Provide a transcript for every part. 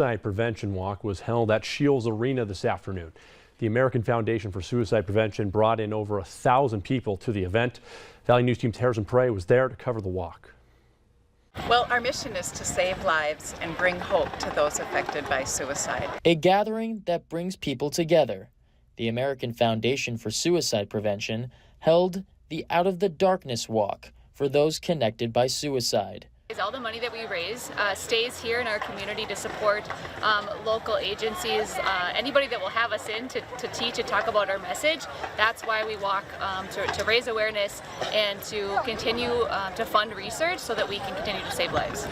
Suicide Prevention Walk was held at Shields Arena this afternoon. The American Foundation for Suicide Prevention brought in over 1,000 people to the event. Valley News Team's Harrison Prey was there to cover the walk. Well, our mission is to save lives and bring hope to those affected by suicide. A gathering that brings people together. The American Foundation for Suicide Prevention held the Out of the Darkness Walk for those connected by suicide. All the money that we raise stays here in our community to support local agencies, anybody that will have us in to teach and talk about our message. That's why we walk, to raise awareness and to continue to fund research so that we can continue to save lives.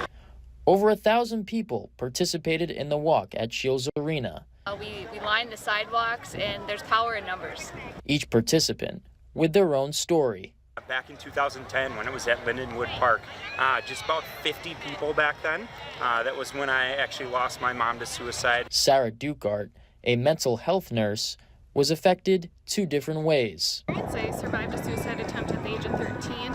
Over 1,000 people participated in the walk at Shields Arena. We line the sidewalks, and there's power in numbers. Each participant with their own story. Back in 2010, when it was at Lindenwood Park, just about 50 people back then. That was when I actually lost my mom to suicide. Sarah Dukart, a mental health nurse, was affected 2 different ways. I survived a suicide attempt at the age of 13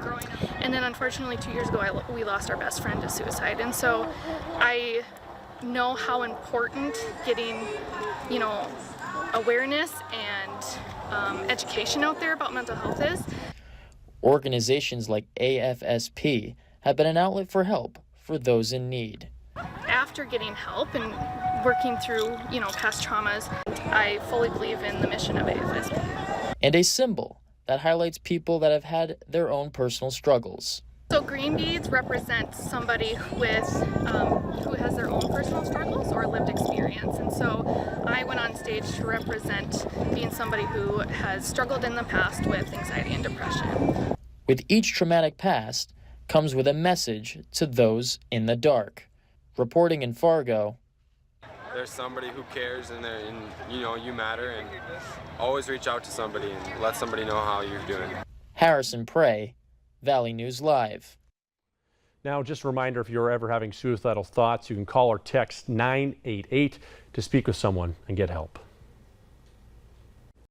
growing up. And then unfortunately 2 years ago we lost our best friend to suicide. And so I know how important getting, awareness and education out there about mental health is. Organizations like AFSP have been an outlet for help for those in need. After getting help and working through, past traumas, I fully believe in the mission of AFSP. And a symbol that highlights people that have had their own personal struggles. So green beads represent somebody with who has their own personal struggles or lived experience, and so I went on stage to represent being somebody who has struggled in the past with anxiety and depression. With each traumatic past comes with a message to those in the dark. Reporting in Fargo. There's somebody who cares, and you matter, and always reach out to somebody and let somebody know how you're doing. Harrison Prey, Valley News Live. Now, just a reminder, if you're ever having suicidal thoughts, you can call or text 988 to speak with someone and get help.